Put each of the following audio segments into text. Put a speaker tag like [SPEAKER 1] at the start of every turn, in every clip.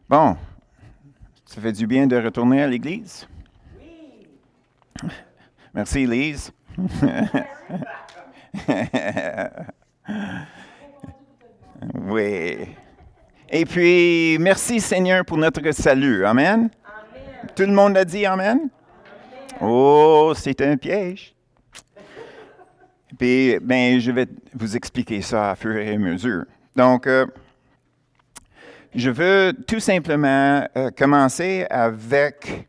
[SPEAKER 1] Bon, ça fait du bien de retourner à l'église? Merci, Lise. Oui. Et puis, merci Seigneur pour notre salut. Amen. Tout le monde a dit Amen? Oh, c'est un piège. Puis, ben, je vais vous expliquer ça à fur et à mesure. Donc, je veux tout simplement commencer avec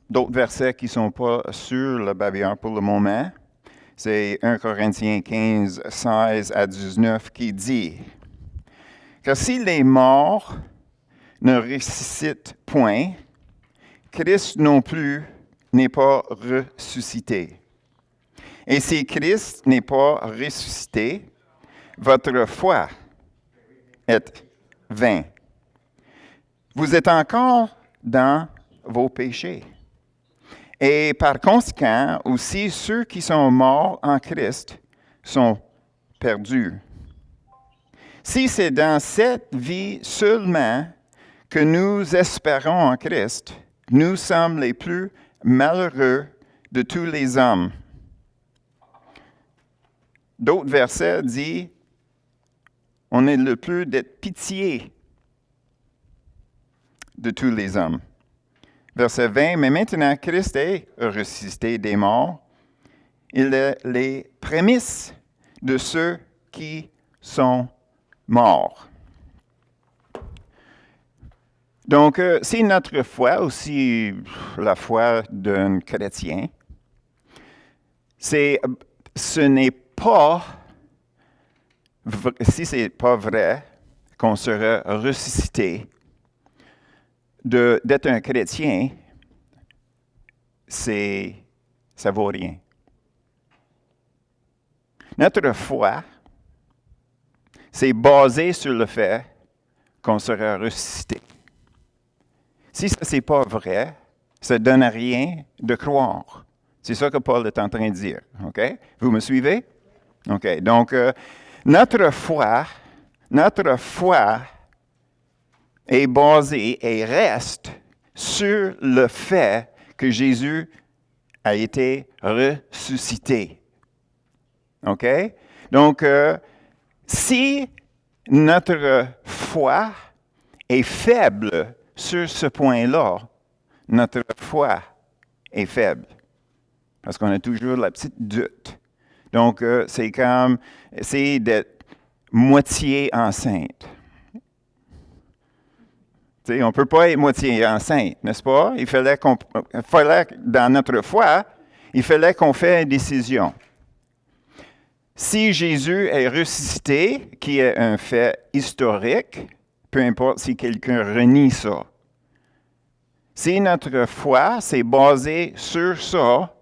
[SPEAKER 1] d'autres versets qui ne sont pas sur le babillard pour le moment. C'est 1 Corinthiens 15, 16 à 19 qui dit « Car si les morts ne ressuscitent point, Christ non plus n'est pas ressuscité. Et si Christ n'est pas ressuscité, votre foi est vain. Vous êtes encore dans vos péchés. Et par conséquent, aussi ceux qui sont morts en Christ sont perdus. Si c'est dans cette vie seulement que nous espérons en Christ, nous sommes les plus malheureux de tous les hommes. D'autres versets disent, on est le plus de pitié de tous les hommes. Verset 20, mais maintenant Christ est ressuscité des morts. Il est les prémices de ceux qui sont morts. Donc, c'est notre foi, aussi la foi d'un chrétien. Ce n'est pas, si ce n'est pas vrai qu'on sera ressuscité, d'être un chrétien, ça ne vaut rien. Notre foi, c'est basé sur le fait qu'on sera ressuscité. Si ça, c'est pas vrai, ça ne donne rien de croire. C'est ça que Paul est en train de dire. OK? Vous me suivez? OK. Donc, notre foi est basée et reste sur le fait que Jésus a été ressuscité. OK? Donc, si notre foi est faible sur ce point-là, notre foi est faible. Parce qu'on a toujours la petite doute. Donc, c'est comme essayer d'être moitié enceinte. Tu sais, on ne peut pas être moitié enceinte, n'est-ce pas? Il fallait dans notre foi, il fallait qu'on fasse une décision. Si Jésus est ressuscité, qui est un fait historique, peu importe si quelqu'un renie ça. Si notre foi, c'est basé sur ça,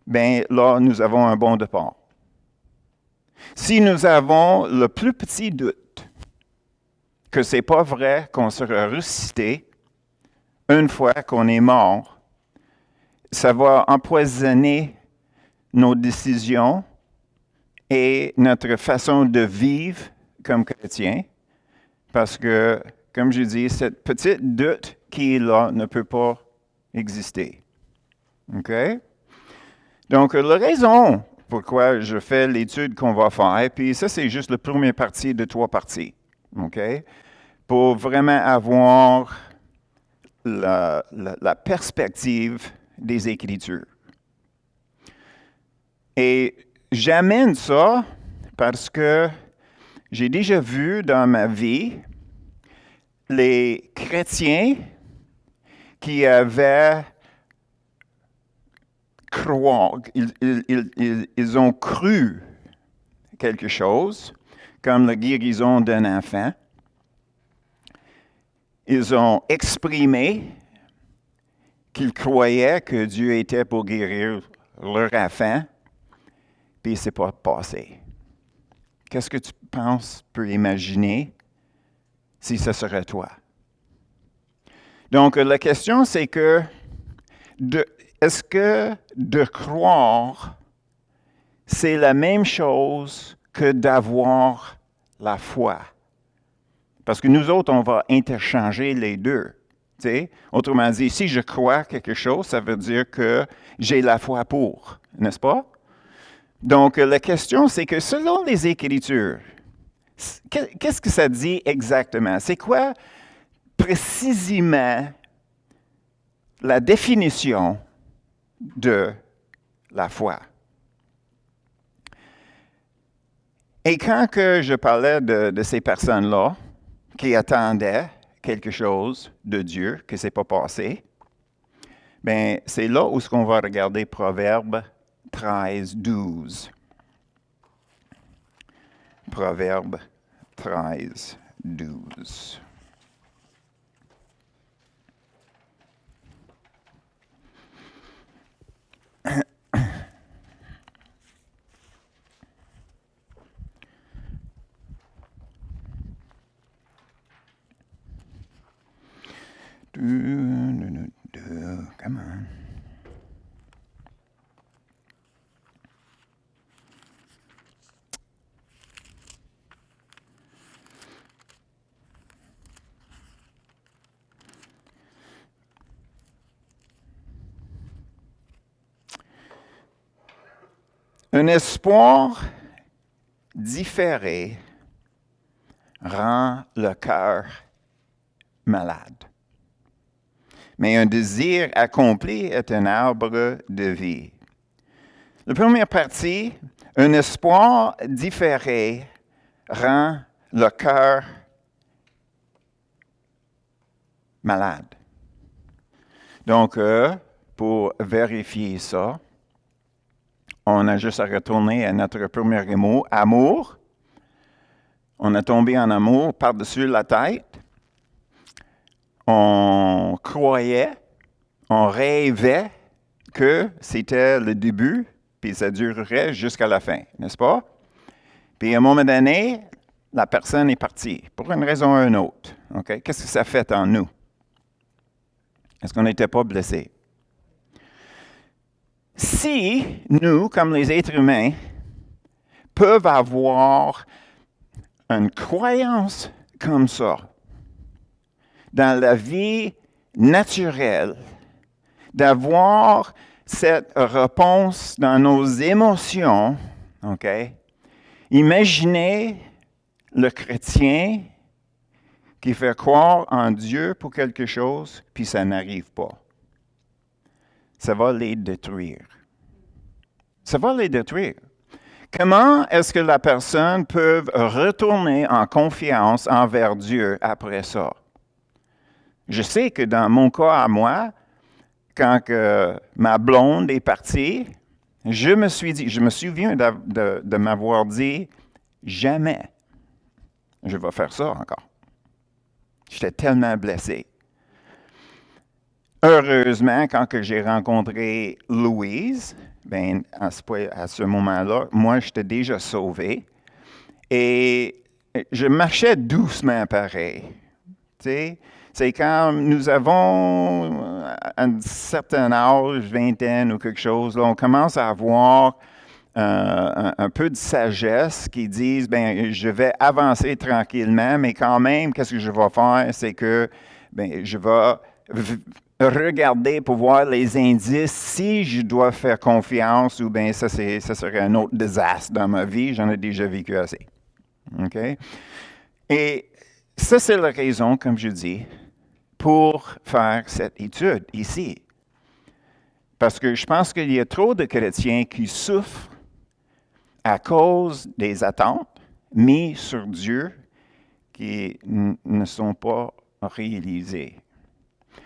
[SPEAKER 1] bien là, nous avons un bon départ. Si nous avons le plus petit doute que ce n'est pas vrai qu'on sera ressuscité une fois qu'on est mort, ça va empoisonner nos décisions et notre façon de vivre comme chrétien, parce que, comme je dis, cette petite doute qui est là ne peut pas exister. OK? Donc, la raison pourquoi je fais l'étude qu'on va faire, puis ça, c'est juste la première partie de 3 parties. OK? Pour vraiment avoir la perspective des Écritures. Et j'amène ça parce que j'ai déjà vu dans ma vie les chrétiens qui avaient ils ont cru quelque chose, comme la guérison d'un enfant. Ils ont exprimé qu'ils croyaient que Dieu était pour guérir leur enfant, puis ce n'est pas passé. Qu'est-ce que tu penses, peux imaginer, si ce serait toi? Donc, la question, c'est que, est-ce que de croire, c'est la même chose que d'avoir la foi? Parce que nous autres, on va interchanger les deux. T'sais? Autrement dit, si je crois quelque chose, ça veut dire que j'ai la foi pour, n'est-ce pas? Donc, la question, c'est que selon les Écritures, qu'est-ce que ça dit exactement? C'est quoi précisément la définition de la foi? Et quand que je parlais de ces personnes-là qui attendaient quelque chose de Dieu que ce n'est pas passé, bien, c'est là où ce qu'on va regarder Proverbe 13, 12. Proverbe 13, 12. Come on. Un espoir différé rend le cœur malade. Mais un désir accompli est un arbre de vie. La première partie, un espoir différé rend le cœur malade. Donc, pour vérifier ça, on a juste à retourner à notre premier mot, amour. On a tombé en amour par-dessus la tête. On croyait, on rêvait que c'était le début, puis ça durerait jusqu'à la fin, n'est-ce pas? Puis à un moment donné, la personne est partie, pour une raison ou une autre. Okay? Qu'est-ce que ça fait en nous? Est-ce qu'on n'était pas blessés? Si nous, comme les êtres humains, peuvent avoir une croyance comme ça dans la vie naturelle, d'avoir cette réponse dans nos émotions, OK? Imaginez le chrétien qui fait croire en Dieu pour quelque chose, puis ça n'arrive pas. Ça va les détruire. Ça va les détruire. Comment est-ce que la personne peut retourner en confiance envers Dieu après ça? Je sais que dans mon cas à moi, quand ma blonde est partie, je me souviens de m'avoir dit, jamais je vais faire ça encore. J'étais tellement blessé. Heureusement, quand j'ai rencontré Louise, ben, à ce moment-là, moi, j'étais déjà sauvé. Et je marchais doucement pareil. Tu sais, c'est quand nous avons un certain âge, vingtaine ou quelque chose, là, on commence à avoir un peu de sagesse qui disent, ben, je vais avancer tranquillement, mais quand même, qu'est-ce que je vais faire, c'est que ben, je vais regarder pour voir les indices si je dois faire confiance ou bien ça serait un autre désastre dans ma vie. J'en ai déjà vécu assez. OK? Et ça, c'est la raison, comme je dis, pour faire cette étude ici. Parce que je pense qu'il y a trop de chrétiens qui souffrent à cause des attentes mises sur Dieu qui ne sont pas réalisées.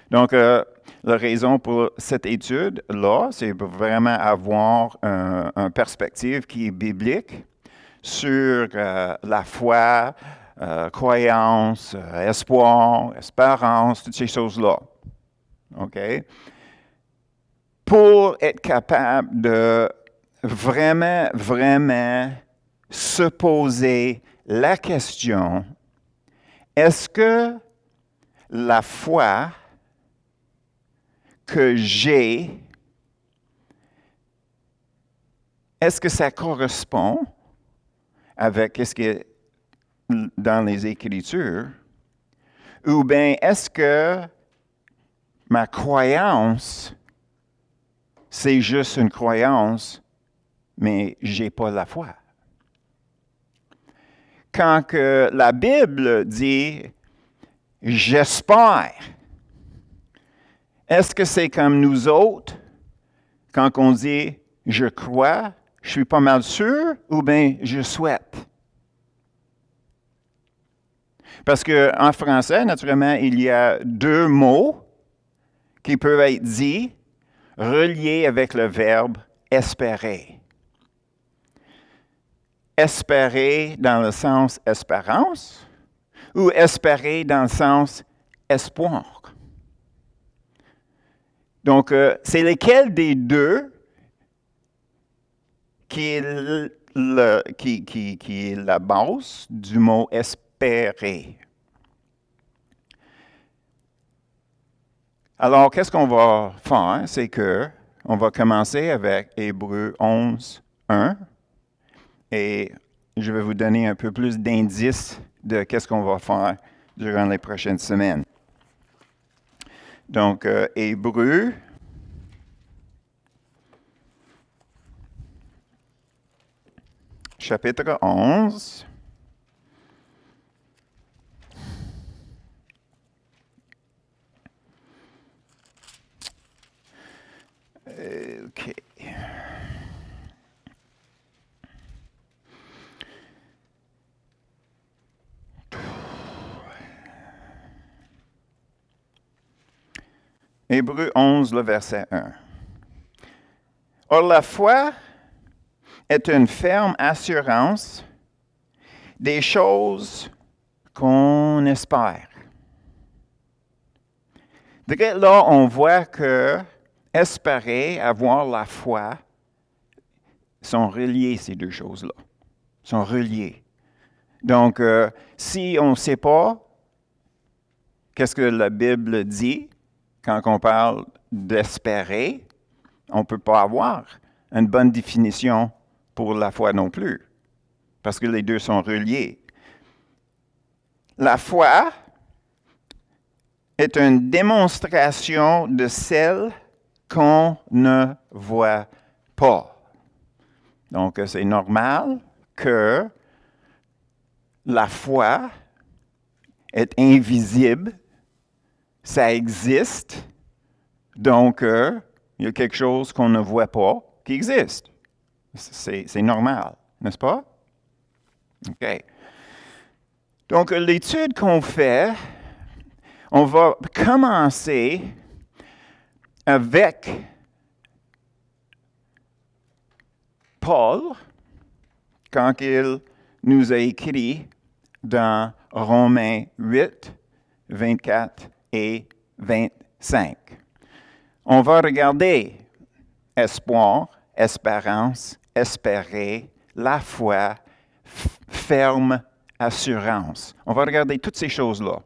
[SPEAKER 1] Donc, la raison pour cette étude-là, c'est pour vraiment avoir une perspective qui est biblique sur la foi, croyance, espoir, espérance, toutes ces choses-là. OK? Pour être capable de vraiment, vraiment se poser la question, est-ce que la foi que j'ai, est-ce que ça correspond avec ce qui est dans les Écritures Ou bien est-ce que ma croyance, c'est juste une croyance, mais je n'ai pas la foi? Quand que la Bible dit « j'espère », est-ce que c'est comme nous autres, quand on dit « je crois », je suis pas mal sûr, ou bien « je souhaite ». Parce qu'en français, naturellement, il y a deux mots qui peuvent être dits, reliés avec le verbe « espérer ». Espérer dans le sens espérance ou espérer dans le sens espoir. Donc, c'est lequel des deux qui est, qui est la base du mot espérer? Alors, qu'est-ce qu'on va faire? C'est que on va commencer avec Hébreux 11, 1. Et je vais vous donner un peu plus d'indices de qu'est-ce qu'on va faire durant les prochaines semaines. Donc, Hébreux, chapitre 11. OK. Hébreux 11, le verset 1. Or, la foi est une ferme assurance des choses qu'on espère. Donc là, on voit que espérer, avoir la foi, sont reliés, ces deux choses-là. Sont reliés. Donc, si on ne sait pas qu'est-ce que la Bible dit quand on parle d'espérer, on ne peut pas avoir une bonne définition pour la foi non plus, parce que les deux sont reliés. La foi est une démonstration de celle qu'on ne voit pas. Donc, c'est normal que la foi est invisible, ça existe, donc il y a quelque chose qu'on ne voit pas qui existe. C'est normal, n'est-ce pas? OK. Donc, l'étude qu'on fait, on va commencer avec Paul, quand il nous a écrit dans Romains 8, 24 et 25. On va regarder espoir, espérance, espérer, la foi, ferme assurance. On va regarder toutes ces choses-là.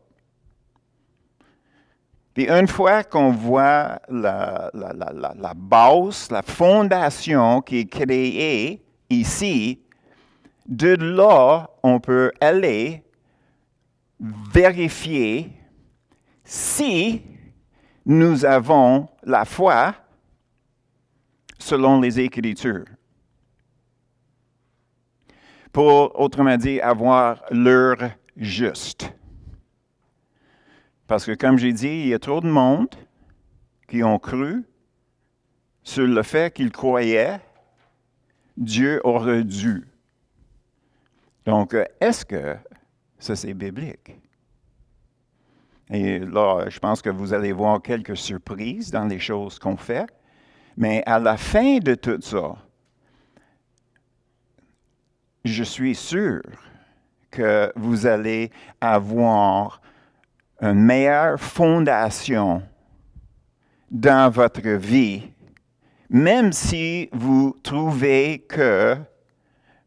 [SPEAKER 1] Puis une fois qu'on voit la base, la fondation qui est créée ici, de là, on peut aller vérifier si nous avons la foi selon les Écritures. Pour, autrement dit, avoir l'heure juste. Parce que, comme j'ai dit, il y a trop de monde qui ont cru sur le fait qu'ils croyaient Dieu aurait dû. Donc, est-ce que ça, c'est biblique? Et là, je pense que vous allez voir quelques surprises dans les choses qu'on fait. Mais à la fin de tout ça, je suis sûr que vous allez avoir une meilleure fondation dans votre vie, même si vous trouvez que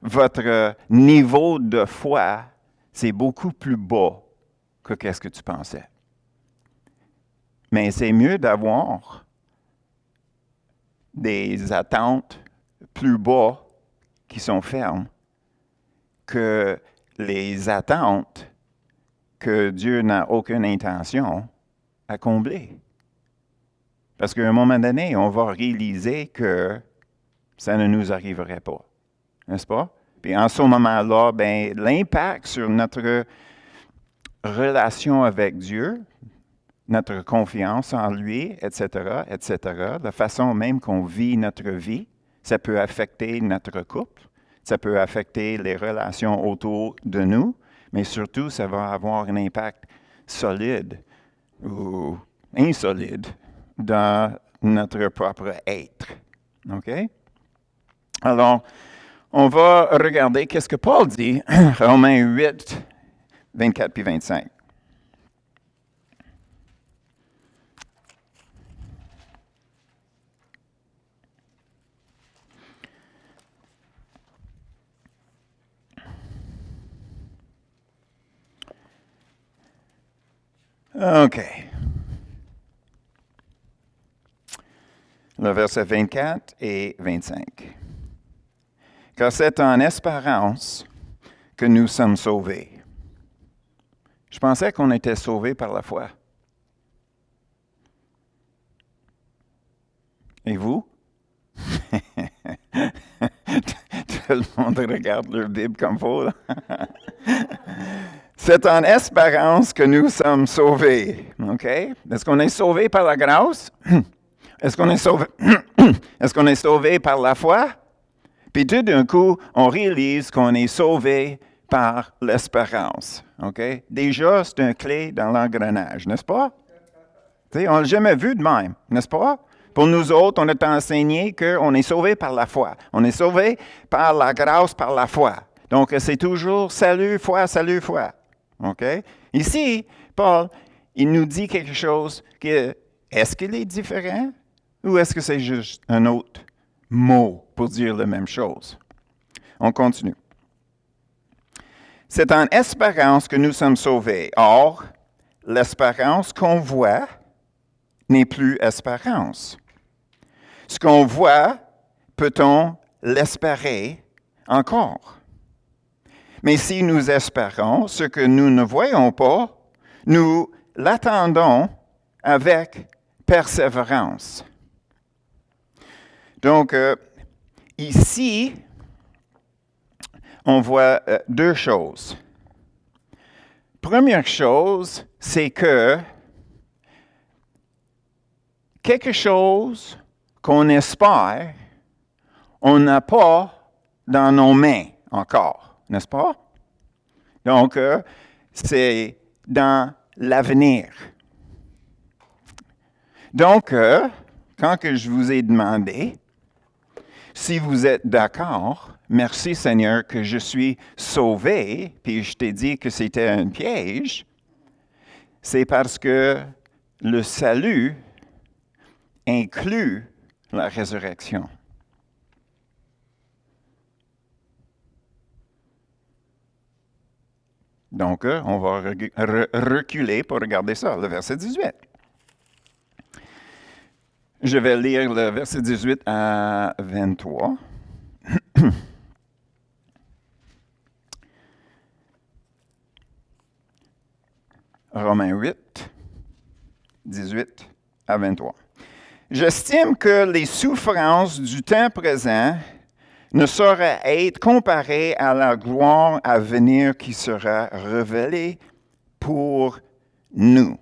[SPEAKER 1] votre niveau de foi, c'est beaucoup plus bas que qu'est-ce que tu pensais. Mais c'est mieux d'avoir des attentes plus bas qui sont fermes que les attentes que Dieu n'a aucune intention à combler. Parce qu'à un moment donné, on va réaliser que ça ne nous arriverait pas. N'est-ce pas? Puis en ce moment-là, ben, l'impact sur notre relation avec Dieu, notre confiance en lui, etc., la façon même qu'on vit notre vie, ça peut affecter notre couple, ça peut affecter les relations autour de nous, mais surtout, ça va avoir un impact solide ou insolide dans notre propre être. OK? Alors, on va regarder qu'est-ce que Paul dit, Romains 8, 24 puis 25. OK. Le verset 24 et 25. Car c'est en espérance que nous sommes sauvés. Je pensais qu'on était sauvés par la foi. Et vous? Tout le monde regarde leur Bible comme faut. C'est en espérance que nous sommes sauvés. OK? Est-ce qu'on est sauvés par la grâce? Est-ce qu'on est sauvé? Est-ce qu'on est sauvé par la foi? Puis tout d'un coup, on réalise qu'on est sauvé par l'espérance. OK? Déjà, c'est une clé dans l'engrenage, n'est-ce pas? T'sais, on ne l'a jamais vu de même, n'est-ce pas? Pour nous autres, on a enseigné qu'on est sauvé par la foi. On est sauvé par la grâce, par la foi. Donc, c'est toujours salut, foi, salut, foi. OK? Ici, Paul, il nous dit quelque chose que, est-ce qu'il est différent ou est-ce que c'est juste un autre mot pour dire la même chose? On continue. C'est en espérance que nous sommes sauvés. Or, l'espérance qu'on voit n'est plus espérance. Ce qu'on voit, peut-on l'espérer encore? Mais si nous espérons ce que nous ne voyons pas, nous l'attendons avec persévérance. Donc, ici, on voit deux choses. Première chose, c'est que quelque chose qu'on espère, on n'a pas dans nos mains encore, n'est-ce pas? Donc, c'est dans l'avenir. Donc, quand que je vous ai demandé, si vous êtes d'accord, merci Seigneur que je suis sauvé, puis je t'ai dit que c'était un piège, c'est parce que le salut inclut la résurrection. Donc, on va reculer pour regarder ça, le verset 18. Je vais lire le verset 18 à 23. Romains 8, 18 à 23. J'estime que les souffrances du temps présent ne sauraient être comparées à la gloire à venir qui sera révélée pour nous.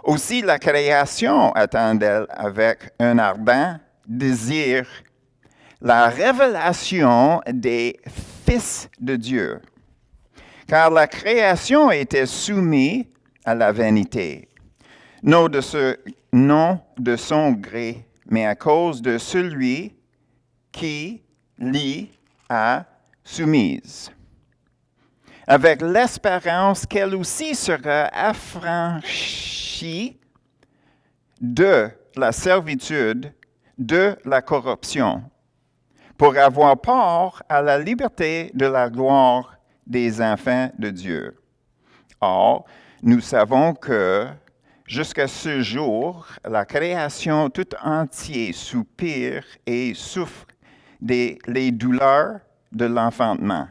[SPEAKER 1] Aussi, la création attend d'elle avec un ardent désir la révélation des fils de Dieu. Car la création était soumise à la vanité, non de son gré, mais à cause de celui qui l'y a soumise, avec l'espérance qu'elle aussi sera affranchie de la servitude, de la corruption, pour avoir part à la liberté de la gloire des enfants de Dieu. Or, nous savons que jusqu'à ce jour, la création tout entière soupire et souffre les douleurs de l'enfantement.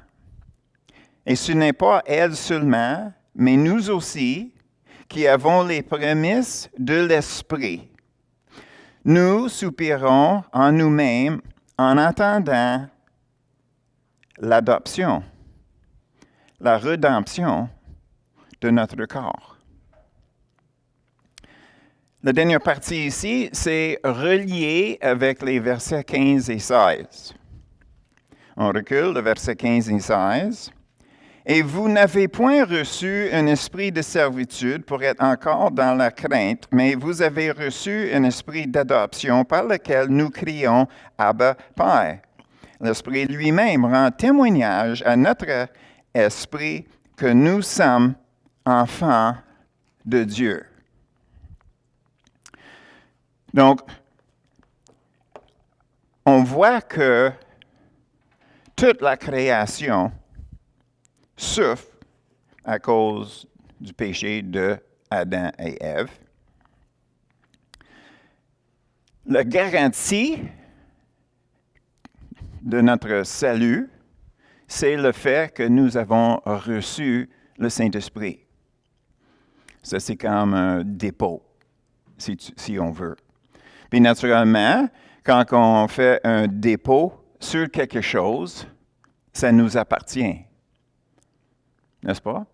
[SPEAKER 1] Et ce n'est pas elle seulement, mais nous aussi, qui avons les prémices de l'Esprit. Nous soupirons en nous-mêmes en attendant l'adoption, la rédemption de notre corps. La dernière partie ici, c'est relié avec les versets 15 et 16. On recule le verset 15 et 16. Et vous n'avez point reçu un esprit de servitude pour être encore dans la crainte, mais vous avez reçu un esprit d'adoption par lequel nous crions Abba, Père. L'Esprit lui-même rend témoignage à notre esprit que nous sommes enfants de Dieu. Donc, on voit que toute la création souffre à cause du péché de Adam et Ève. La garantie de notre salut, c'est le fait que nous avons reçu le Saint-Esprit. Ça, c'est comme un dépôt, si on veut. Puis naturellement, quand on fait un dépôt sur quelque chose, ça nous appartient. N'est-ce pas?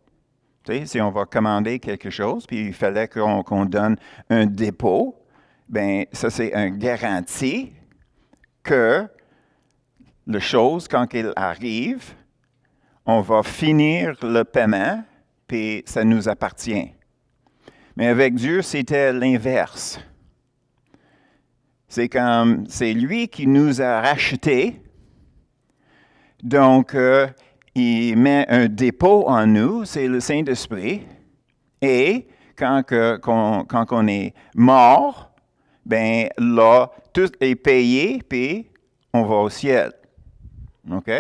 [SPEAKER 1] Tu sais, si on va commander quelque chose, puis il fallait qu'on donne un dépôt, bien, ça, c'est une garantie que la chose, quand elle arrive, on va finir le paiement, puis ça nous appartient. Mais avec Dieu, c'était l'inverse. C'est lui qui nous a rachetés, donc il met un dépôt en nous, c'est le Saint-Esprit, et quand on est mort, ben là, tout est payé, puis on va au ciel. OK?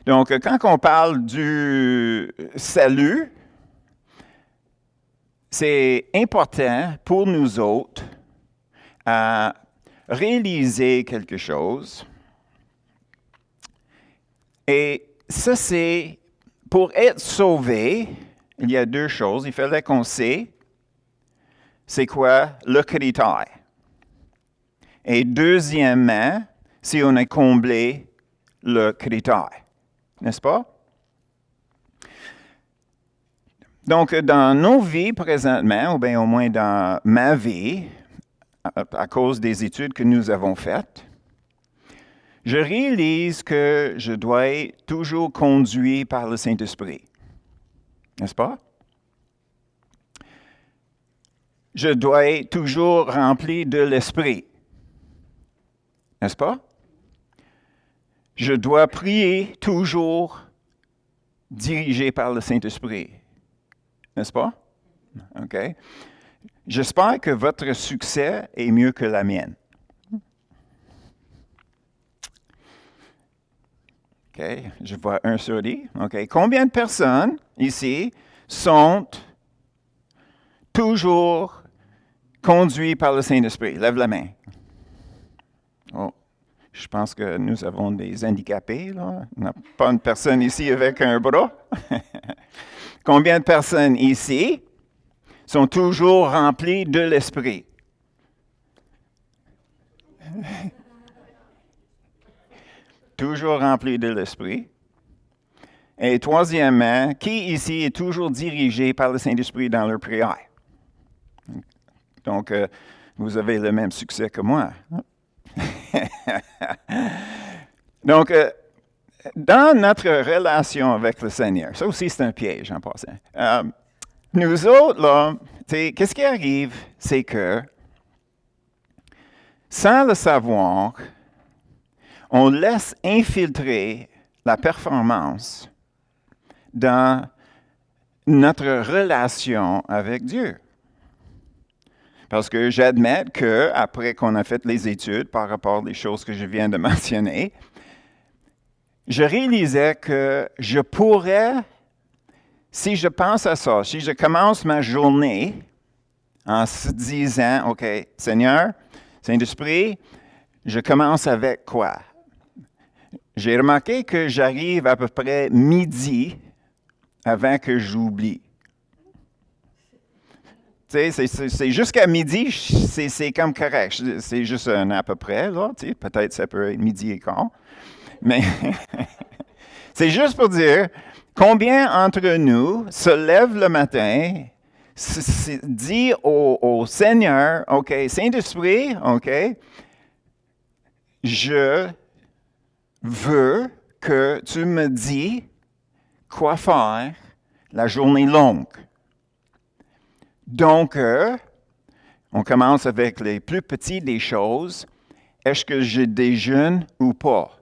[SPEAKER 1] Donc, quand on parle du salut, c'est important pour nous autres à réaliser quelque chose. Et ça, c'est pour être sauvé, il y a deux choses. Il fallait qu'on sait c'est quoi le critère. Et deuxièmement, si on a comblé le critère. N'est-ce pas? Donc, dans nos vies présentement, ou bien au moins dans ma vie, à cause des études que nous avons faites, je réalise que je dois être toujours conduit par le Saint-Esprit. N'est-ce pas? Je dois être toujours rempli de l'Esprit. N'est-ce pas? Je dois prier toujours dirigé par le Saint-Esprit. N'est-ce pas? OK. J'espère que votre succès est mieux que la mienne. OK. Je vois 1 sur 10. OK. Combien de personnes ici sont toujours conduites par le Saint-Esprit? Lève la main. Oh. Je pense que nous avons des handicapés, là. Il n'y a pas une personne ici avec un bras. Combien de personnes ici sont toujours remplies de l'Esprit? Toujours remplies de l'Esprit. Et troisièmement, qui ici est toujours dirigé par le Saint-Esprit dans leur prière? Donc, vous avez le même succès que moi. Donc, dans notre relation avec le Seigneur, ça aussi c'est un piège en passant. Nous autres, là, qu'est-ce qui arrive, c'est que, sans le savoir, on laisse infiltrer la performance dans notre relation avec Dieu. Parce que j'admets qu'après qu'on a fait les études par rapport aux choses que je viens de mentionner, je réalisais que je pourrais, si je pense à ça, si je commence ma journée en se disant, OK, Seigneur, Saint-Esprit, je commence avec quoi? J'ai remarqué que j'arrive à peu près midi avant que j'oublie. Tu sais, c'est jusqu'à midi, c'est comme correct. C'est juste un à peu près, là. Tu sais, peut-être ça peut être midi et quart. Mais c'est juste pour dire combien entre nous se lèvent le matin, dit au Seigneur, OK, Saint-Esprit, OK, je veux que tu me dis quoi faire la journée longue. Donc, on commence avec les plus petits des choses. Est-ce que je déjeune ou pas?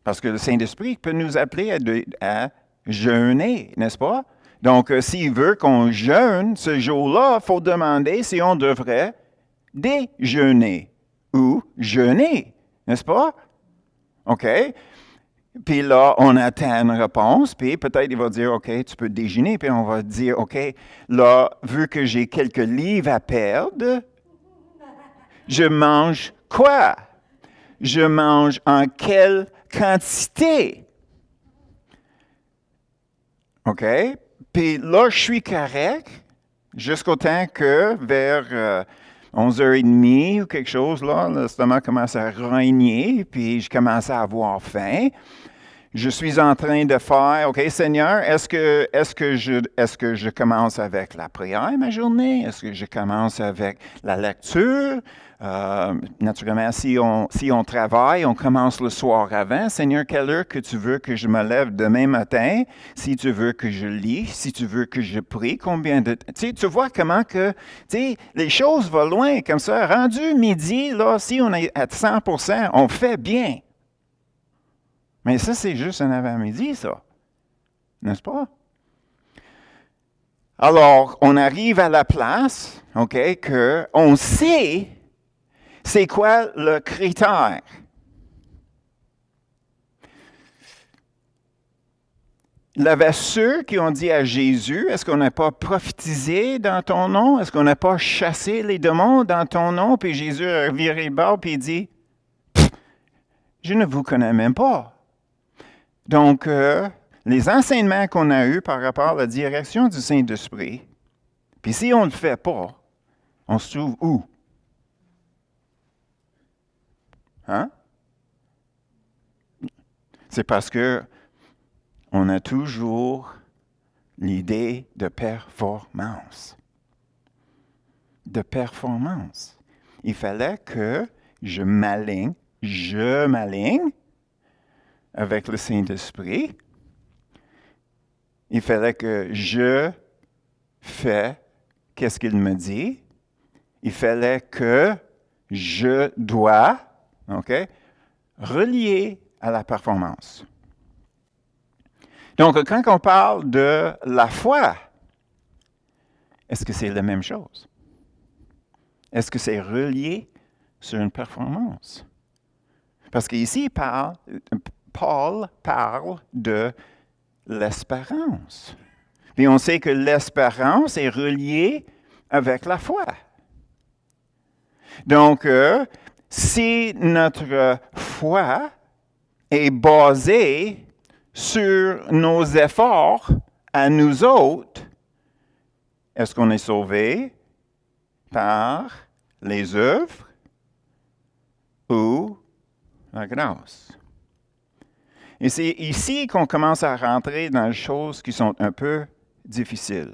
[SPEAKER 1] Parce que le Saint-Esprit peut nous appeler à jeûner, n'est-ce pas? Donc, s'il veut qu'on jeûne ce jour-là, il faut demander si on devrait déjeuner ou jeûner, n'est-ce pas? OK? Puis là, on attend une réponse, puis peut-être il va dire, OK, tu peux déjeuner, puis on va dire, OK, là, vu que j'ai quelques livres à perdre, je mange quoi? Je mange en quelle quantité? OK? Puis là, je suis correct jusqu'au temps que vers 11h30 ou quelque chose, là, l'estomac commence à rogner, puis je commence à avoir faim. Je suis en train de faire, OK, Seigneur, est-ce que je commence avec la prière ma journée? Est-ce que je commence avec la lecture? Naturellement, si on travaille, on commence le soir avant. Seigneur, quelle heure que tu veux que je me lève demain matin? Si tu veux que je lis, si tu veux que je prie, combien de temps? Tu vois comment que, les choses vont loin comme ça. Rendu midi, là, si on est à 100%, on fait bien. Mais ça, c'est juste un avant-midi, ça. N'est-ce pas? Alors, on arrive à la place, OK, qu'on sait c'est quoi le critère. Il y avait ceux qui ont dit à Jésus, est-ce qu'on n'a pas prophétisé dans ton nom? Est-ce qu'on n'a pas chassé les démons dans ton nom? Puis Jésus a viré le bord et il dit, je ne vous connais même pas. Donc, les enseignements qu'on a eus par rapport à la direction du Saint-Esprit, puis si on ne le fait pas, on se trouve où? Hein? C'est parce que on a toujours l'idée de performance. De performance. Il fallait que je m'aligne avec le Saint-Esprit. Il fallait que je fais qu'est-ce qu'il me dit. Il fallait que je dois, OK, relier à la performance. Donc, quand on parle de la foi, est-ce que c'est la même chose? Est-ce que c'est relié sur une performance? Parce qu'ici, Paul parle de l'espérance. Puis on sait que l'espérance est reliée avec la foi. Donc, si notre foi est basée sur nos efforts à nous autres, est-ce qu'on est sauvé par les œuvres ou la grâce? Et c'est ici qu'on commence à rentrer dans les choses qui sont un peu difficiles.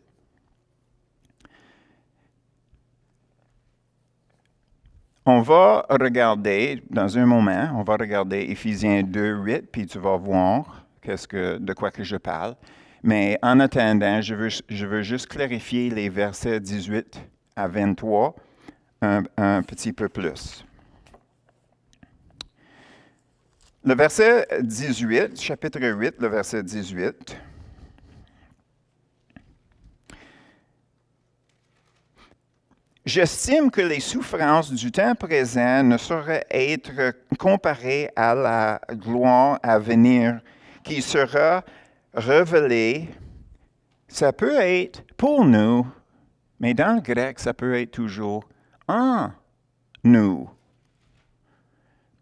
[SPEAKER 1] On va regarder, dans un moment, on va regarder Éphésiens 2, 8, puis tu vas voir de quoi que je parle. Mais en attendant, je veux juste clarifier les versets 18 à 23 un petit peu plus. Le verset 18, chapitre 8, le verset 18. J'estime que les souffrances du temps présent ne sauraient être comparées à la gloire à venir qui sera révélée. Ça peut être pour nous, mais dans le grec, ça peut être toujours en nous.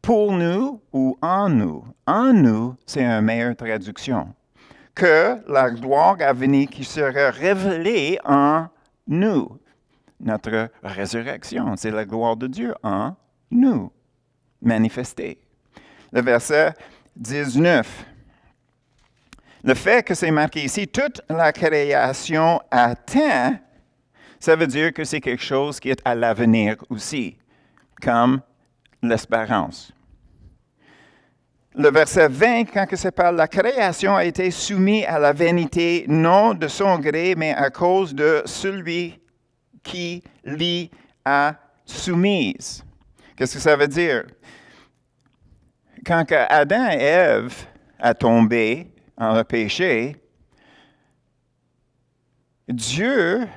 [SPEAKER 1] Pour nous ou en nous. En nous, c'est une meilleure traduction. que la gloire à venir qui sera révélée en nous. Notre résurrection, c'est la gloire de Dieu en nous, manifestée. Le verset 19. Le fait que c'est marqué ici, toute la création attend, ça veut dire que c'est quelque chose qui est à l'avenir aussi, comme l'espérance. Le verset 20, quand ça parle, la création a été soumise à la vanité, non de son gré, mais à cause de celui qui l'y a soumise. Qu'est-ce que ça veut dire? Quand Adam et Ève a tombé en le péché, Dieu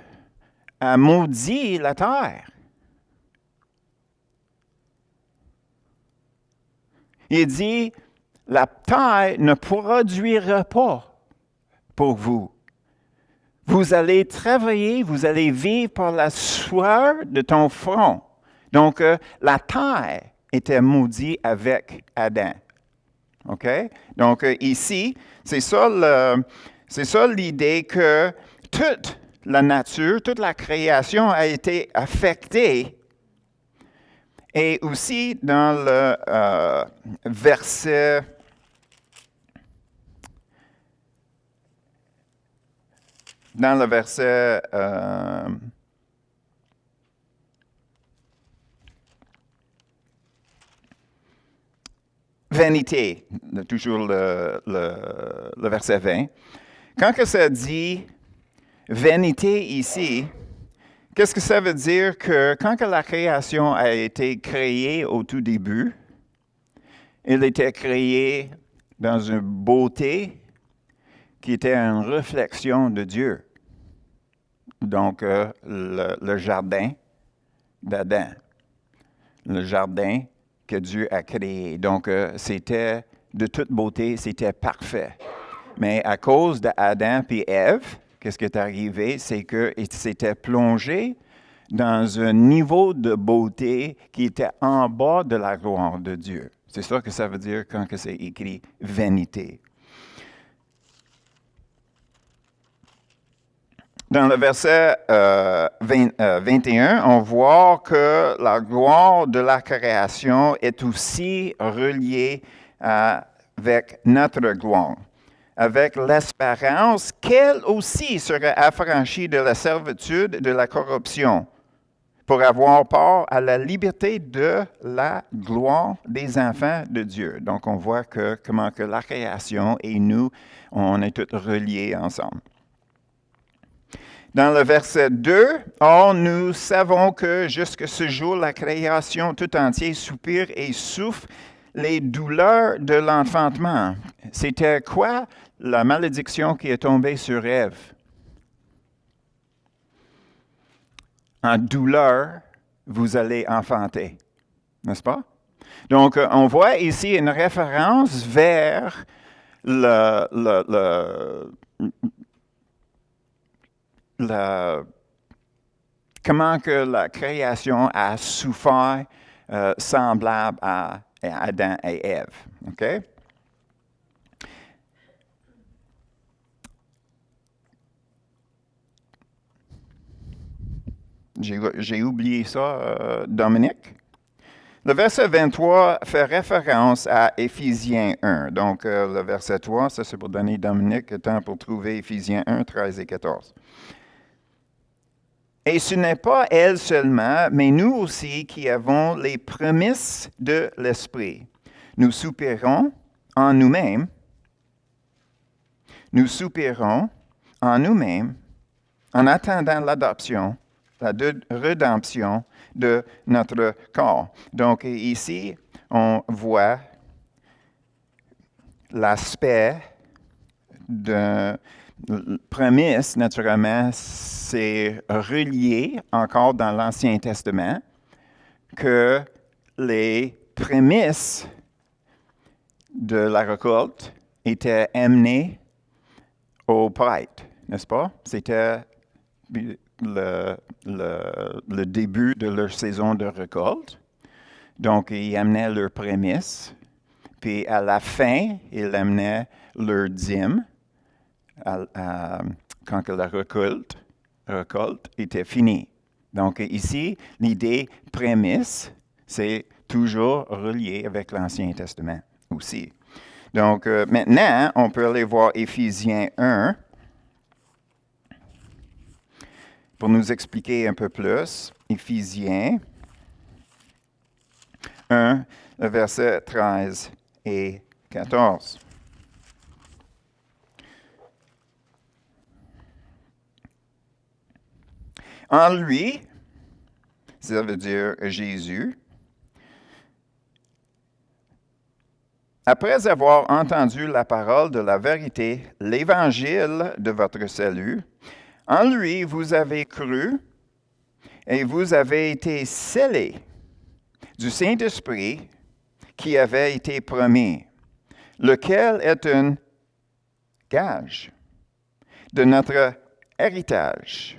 [SPEAKER 1] a maudit la terre. Il dit, la terre ne produira pas pour vous. Vous allez travailler, vous allez vivre par la sueur de ton front. Donc, la terre était maudite avec Adam. OK? Donc, ici, c'est ça l'idée que toute la nature, toute la création a été affectée. Et aussi, dans le verset 20, toujours le verset 20. Quand que ça dit vanité ici, qu'est-ce que ça veut dire que quand que la création a été créée au tout début, elle était créée dans une beauté qui était une réflexion de Dieu. Donc, le jardin d'Adam, le jardin que Dieu a créé. Donc, c'était de toute beauté, c'était parfait. Mais à cause d'Adam et Ève, qu'est-ce qui est arrivé? C'est qu'ils s'étaient plongés dans un niveau de beauté qui était en bas de la gloire de Dieu. C'est ça que ça veut dire quand c'est écrit « vanité ». Dans le verset 21, on voit que la gloire de la création est aussi reliée avec notre gloire, avec l'espérance qu'elle aussi serait affranchie de la servitude de la corruption, pour avoir part à la liberté de la gloire des enfants de Dieu. Donc, on voit comment que la création et nous, on est tous reliés ensemble. Dans le verset 2, « Or, nous savons que jusque ce jour, la création tout entière soupire et souffre les douleurs de l'enfantement. » C'était quoi la malédiction qui est tombée sur Ève? En douleur, vous allez enfanter, n'est-ce pas? Donc, on voit ici une référence vers comment que la création a souffert semblable à Adam et Ève. OK? J'ai oublié ça, Dominique. Le verset 23 fait référence à Éphésiens 1. Donc, le verset 3, ça c'est pour donner Dominique le temps pour trouver Éphésiens 1, 13 et 14. Et ce n'est pas elle seulement, mais nous aussi qui avons les prémices de l'Esprit. Nous soupirons en nous-mêmes. Nous soupirons en nous-mêmes en attendant l'adoption, la rédemption de notre corps. Donc ici, on voit l'aspect de prémisse, naturellement, c'est relié encore dans l'Ancien Testament que les prémices de la récolte étaient amenées au prêtre, n'est-ce pas? C'était le début de leur saison de récolte. Donc, ils amenaient leurs prémices. Puis, à la fin, ils amenaient leur dîme. quand que la récolte était finie. Donc ici, l'idée prémisse, c'est toujours relié avec l'Ancien Testament aussi. Donc maintenant, on peut aller voir Éphésiens 1 pour nous expliquer un peu plus. Éphésiens 1, versets 13 et 14. En lui, ça veut dire Jésus, après avoir entendu la parole de la vérité, l'évangile de votre salut, en lui vous avez cru et vous avez été scellés du Saint-Esprit qui avait été promis, lequel est un gage de notre héritage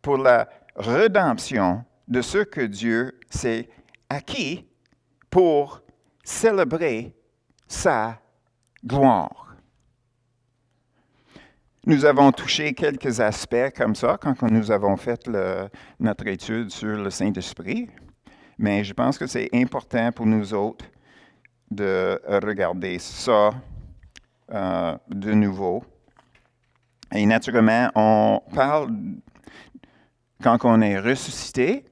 [SPEAKER 1] pour la rédemption de ce que Dieu s'est acquis pour célébrer sa gloire. Nous avons touché quelques aspects comme ça quand nous avons fait notre étude sur le Saint-Esprit, mais je pense que c'est important pour nous autres de regarder ça de nouveau. Et naturellement, on parle, quand on est ressuscité,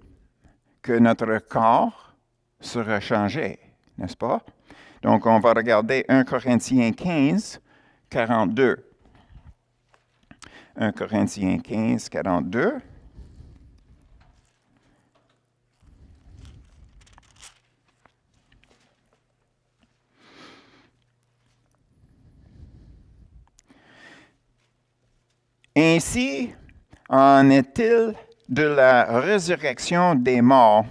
[SPEAKER 1] que notre corps sera changé, n'est-ce pas? Donc, on va regarder 1 Corinthiens 15, 42. 1 Corinthiens 15, 42. Ainsi en est-il de la résurrection des morts.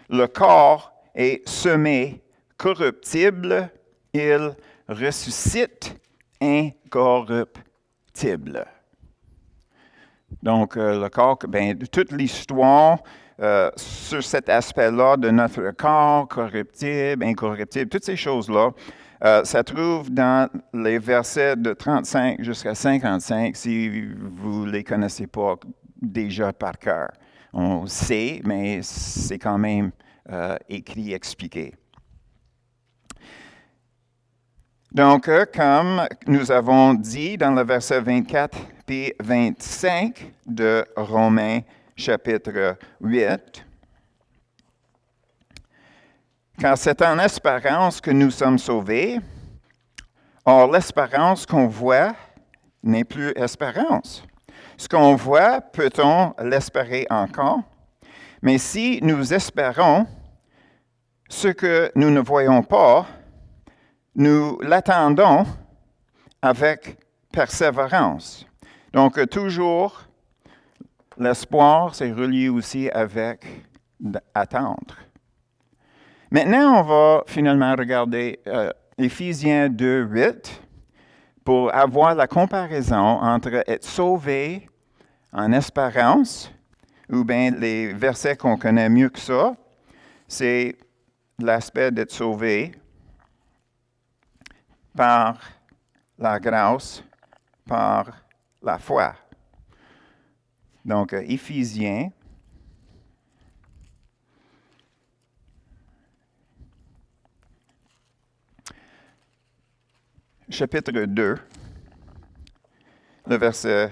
[SPEAKER 1] Le corps est semé corruptible, il ressuscite incorruptible. Donc, le corps, toute l'histoire sur cet aspect-là de notre corps, corruptible, incorruptible, toutes ces choses-là, ça trouve dans les versets de 35 jusqu'à 55, si vous ne les connaissez pas déjà par cœur. On sait, mais c'est quand même écrit, expliqué. Donc, comme nous avons dit dans le verset 24 et 25 de Romains chapitre 8, car c'est en espérance que nous sommes sauvés. Or, l'espérance qu'on voit n'est plus espérance. Ce qu'on voit, peut-on l'espérer encore? Mais si nous espérons ce que nous ne voyons pas, nous l'attendons avec persévérance. Donc, toujours, l'espoir, c'est relié aussi avec attendre. Maintenant, on va finalement regarder Éphésiens 2, 8 pour avoir la comparaison entre être sauvé en espérance, ou bien les versets qu'on connaît mieux que ça, c'est l'aspect d'être sauvé par la grâce, par la foi. Donc, Éphésiens, chapitre 2, le verset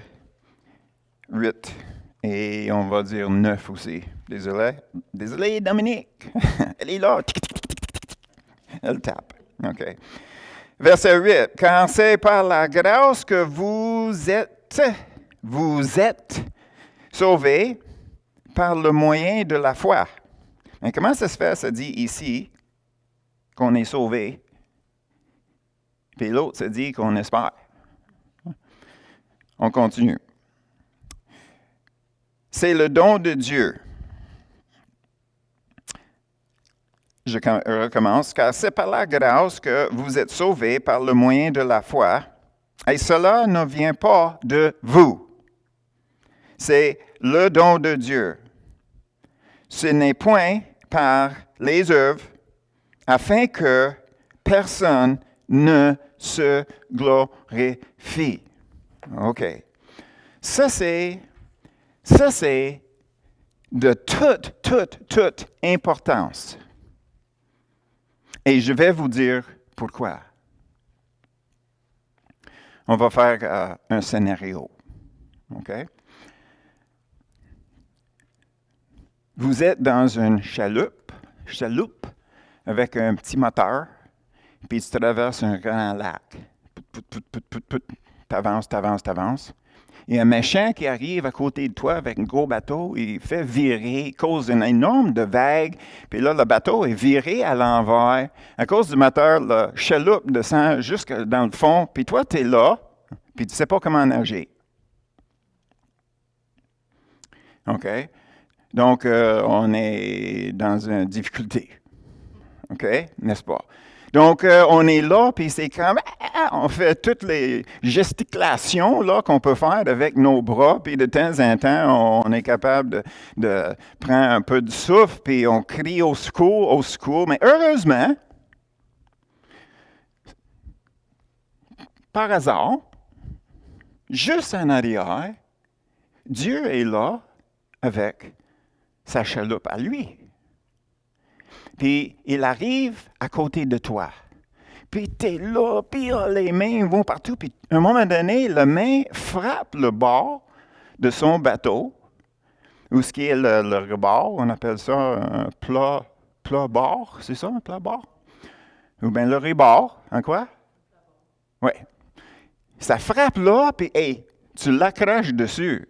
[SPEAKER 1] 8, et on va dire 9 aussi. Désolé, Dominique. Elle est là. Elle tape. OK. Verset 8. Car c'est par la grâce que vous êtes sauvés par le moyen de la foi. Mais comment ça se fait? Ça dit ici qu'on est sauvé. Puis l'autre, ça dit qu'on espère. On continue. C'est le don de Dieu. Je recommence. Car c'est par la grâce que vous êtes sauvés par le moyen de la foi. Et cela ne vient pas de vous. C'est le don de Dieu. Ce n'est point par les œuvres, afin que personne ne se glorifie. OK. Ça, c'est de toute importance. Et je vais vous dire pourquoi. On va faire un scénario. OK? Vous êtes dans une chaloupe avec un petit moteur, puis tu traverses un grand lac. T'avances. Il y a un méchant qui arrive à côté de toi avec un gros bateau, il fait virer, cause une énorme de vagues, puis là, le bateau est viré à l'envers. À cause du moteur, la chaloupe descend jusque dans le fond, puis toi, tu es là, puis tu ne sais pas comment nager. OK? Donc, on est dans une difficulté. OK? N'est-ce pas? Donc, on est là, puis c'est comme, on fait toutes les gesticulations là, qu'on peut faire avec nos bras, puis de temps en temps, on est capable de prendre un peu de souffle, puis on crie au secours. Mais heureusement, par hasard, juste en arrière, Dieu est là avec sa chaloupe à lui. Puis il arrive à côté de toi. Puis t'es là, puis les mains vont partout. Puis à un moment donné, la main frappe le bord de son bateau, ou ce qui est le rebord, on appelle ça un plat-bord, c'est ça, un plat-bord? Ou bien le rebord, hein quoi? Oui. Ça frappe là, puis hey, tu l'accroches dessus,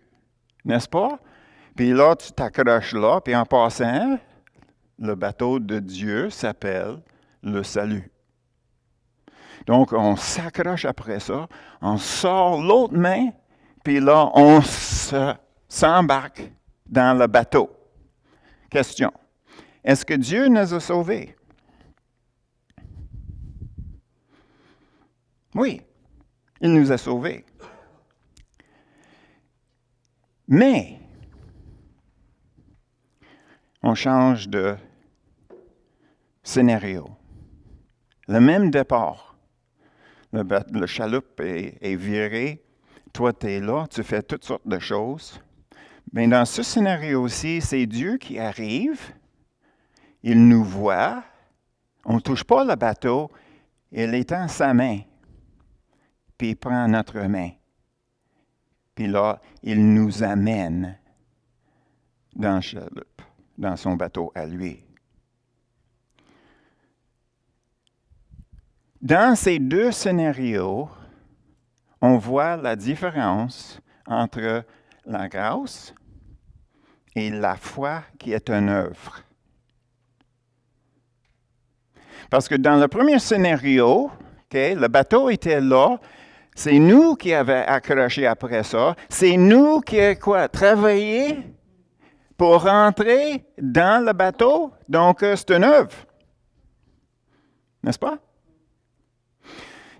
[SPEAKER 1] n'est-ce pas? Puis là, tu t'accroches là, puis en passant, le bateau de Dieu s'appelle le salut. Donc, on s'accroche après ça, on sort l'autre main, puis là, on s'embarque dans le bateau. Question. Est-ce que Dieu nous a sauvés? Oui, il nous a sauvés. Mais, on change de scénario. Le même départ. Le chaloupe est viré. Toi, tu es là, tu fais toutes sortes de choses. Mais dans ce scénario-ci, c'est Dieu qui arrive. Il nous voit. On ne touche pas le bateau. Il étend sa main. Puis il prend notre main. Puis là, il nous amène dans le chaloupe, dans son bateau à lui. Dans ces deux scénarios, on voit la différence entre la grâce et la foi qui est une œuvre. Parce que dans le premier scénario, le bateau était là, c'est nous qui avons accroché après ça, c'est nous qui avons travaillé pour rentrer dans le bateau, donc c'est une œuvre. N'est-ce pas?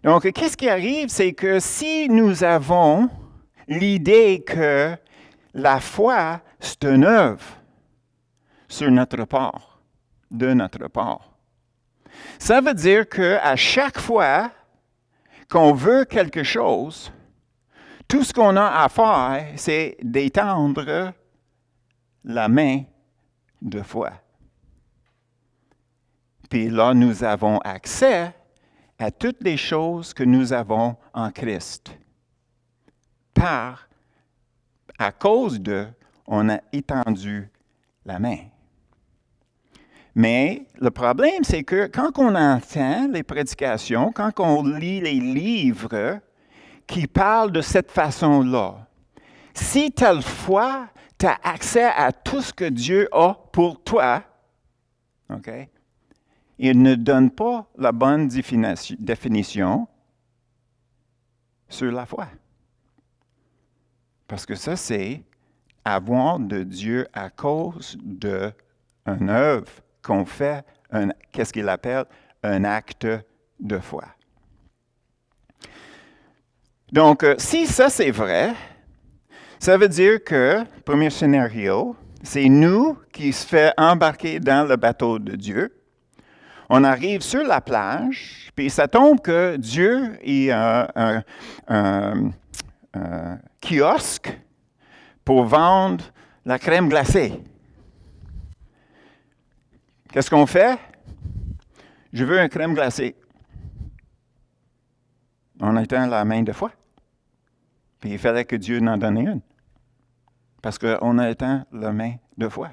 [SPEAKER 1] Donc, qu'est-ce qui arrive, c'est que si nous avons l'idée que la foi, c'est une œuvre sur notre part, de notre part, ça veut dire qu'à chaque fois qu'on veut quelque chose, tout ce qu'on a à faire, c'est d'étendre la main de foi. Puis là, nous avons accès à toutes les choses que nous avons en Christ. À cause de, on a étendu la main. Mais le problème, c'est que quand on entend les prédications, quand on lit les livres qui parlent de cette façon-là, si telle foi, tu as accès à tout ce que Dieu a pour toi, OK? Il ne donne pas la bonne définition sur la foi. Parce que ça, c'est avoir de Dieu à cause d'une œuvre qu'on fait, qu'est-ce qu'il appelle un acte de foi. Donc, si ça c'est vrai, ça veut dire que, premier scénario, c'est nous qui se fait embarquer dans le bateau de Dieu. On arrive sur la plage, puis ça tombe que Dieu est kiosque pour vendre la crème glacée. Qu'est-ce qu'on fait? Je veux une crème glacée. On étend la main de foi. Puis il fallait que Dieu n'en donne une. Parce qu'on a éteint la main de foi.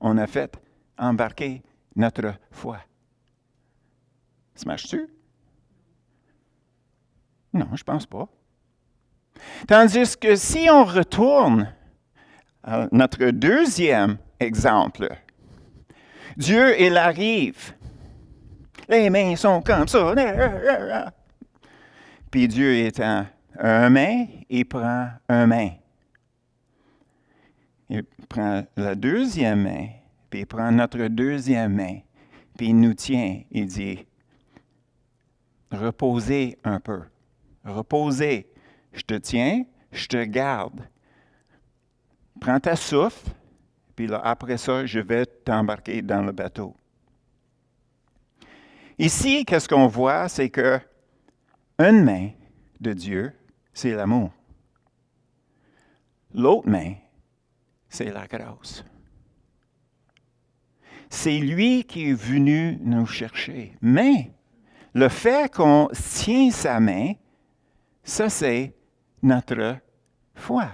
[SPEAKER 1] On a fait embarquer notre foi. Ça marche-tu? Non, je ne pense pas. Tandis que si on retourne à notre deuxième exemple, Dieu, il arrive. Les mains sont comme ça. Puis Dieu étant un main, il prend un main. Il prend la deuxième main, puis il prend notre deuxième main, puis il nous tient. Il dit, reposez un peu. Reposez. Je te tiens, je te garde. Prends ta souffle, puis là, après ça, je vais t'embarquer dans le bateau. Ici, qu'est-ce qu'on voit, c'est que une main de Dieu, c'est l'amour. L'autre main, c'est la grâce. C'est lui qui est venu nous chercher. Mais le fait qu'on tient sa main, ça c'est notre foi.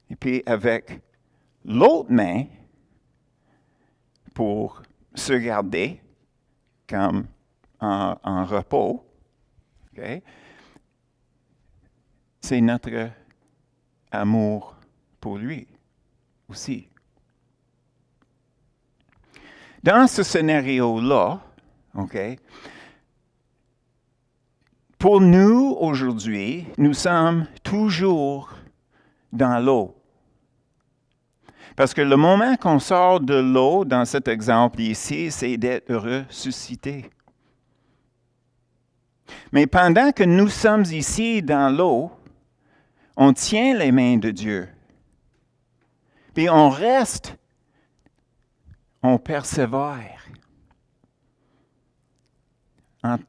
[SPEAKER 1] Et puis avec l'autre main, pour se garder comme en repos, okay, c'est notre amour pour lui aussi. Dans ce scénario-là, okay, pour nous aujourd'hui, nous sommes toujours dans l'eau. Parce que le moment qu'on sort de l'eau, dans cet exemple ici, c'est d'être ressuscité. Mais pendant que nous sommes ici dans l'eau, on tient les mains de Dieu. Puis on reste, on persévère entre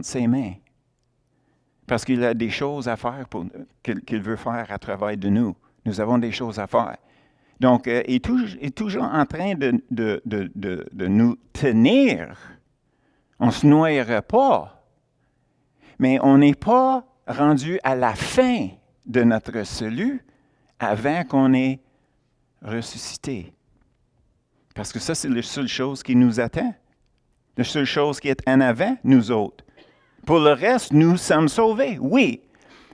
[SPEAKER 1] ses mains. Parce qu'il a des choses à faire qu'il veut faire à travers de nous. Nous avons des choses à faire. Donc, il est toujours en train de nous tenir. On ne se noyera pas. Mais on n'est pas rendu à la fin de notre salut avant qu'on ait ressuscité. Parce que ça, c'est la seule chose qui nous attend. La seule chose qui est en avant, nous autres. Pour le reste, nous sommes sauvés, oui.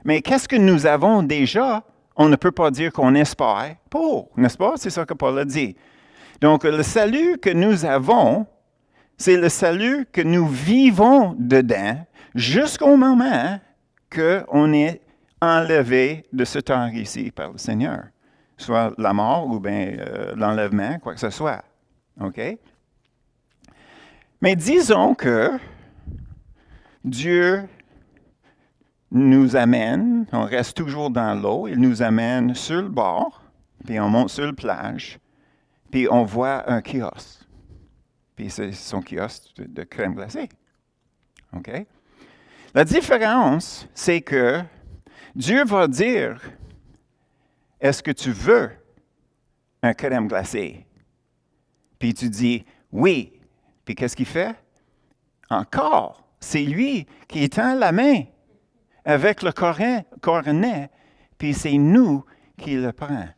[SPEAKER 1] Mais qu'est-ce que nous avons déjà? On ne peut pas dire qu'on espère pour, n'est-ce pas? C'est ça que Paul a dit. Donc, le salut que nous avons, c'est le salut que nous vivons dedans jusqu'au moment qu'on est enlevé de ce temps ici par le Seigneur. Soit la mort ou bien l'enlèvement, quoi que ce soit. OK? Mais disons que Dieu nous amène, on reste toujours dans l'eau, il nous amène sur le bord, puis on monte sur la plage, puis on voit un kiosque. Puis c'est son kiosque de crème glacée. OK? La différence, c'est que Dieu va dire, est-ce que tu veux un crème glacée? Puis tu dis, oui. Puis qu'est-ce qu'il fait? Encore, c'est lui qui étend la main avec le coronet, puis c'est nous qui le prenons.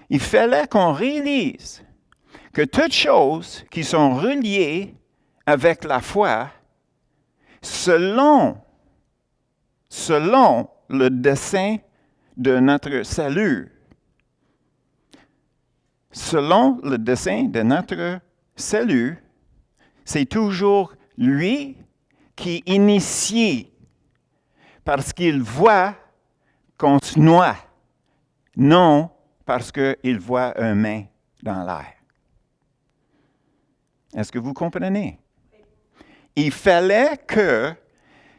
[SPEAKER 1] Il fallait qu'on réalise que toutes choses qui sont reliées avec la foi, selon le dessein de notre salut, c'est toujours lui qui initie parce qu'il voit qu'on se noie, non parce qu'il voit une main dans l'air. Est-ce que vous comprenez? Il fallait que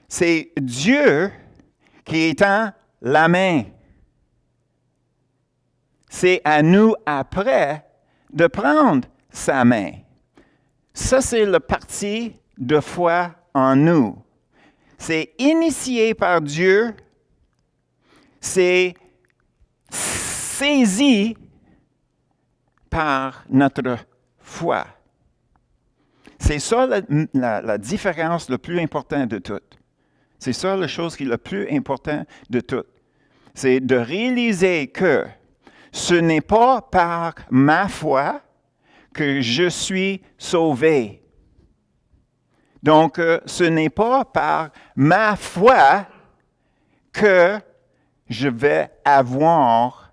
[SPEAKER 1] c'est Dieu qui étend la main. C'est à nous après de prendre sa main. Ça, c'est le parti de foi en nous. c'est initié par Dieu, c'est saisi par notre foi. C'est ça la différence la plus importante de tout. C'est ça la chose qui est la plus importante de tout. C'est de réaliser que ce n'est pas par ma foi que je suis sauvé. Donc, ce n'est pas par ma foi que je vais avoir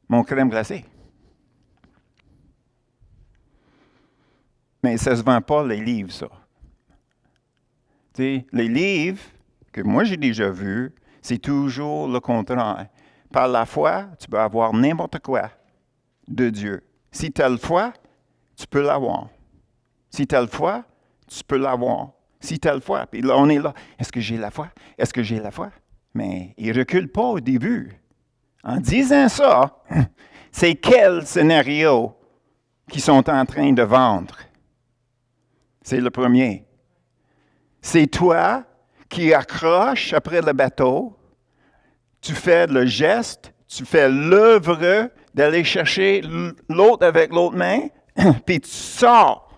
[SPEAKER 1] mon crème glacée. Mais ça ne se vend pas, les livres, ça. Tu sais, les livres que moi j'ai déjà vus, c'est toujours le contraire. Par la foi, tu peux avoir n'importe quoi de Dieu. Si tu as la foi, tu peux l'avoir. Si tu as la foi, tu peux l'avoir. Si tu as la foi, puis là, on est là. Est-ce que j'ai la foi? Est-ce que j'ai la foi? Mais il ne recule pas au début. En disant ça, c'est quel scénario qu'ils sont en train de vendre? C'est le premier. C'est toi qui accroches après le bateau, tu fais le geste, tu fais l'œuvre d'aller chercher l'autre avec l'autre main, puis tu sors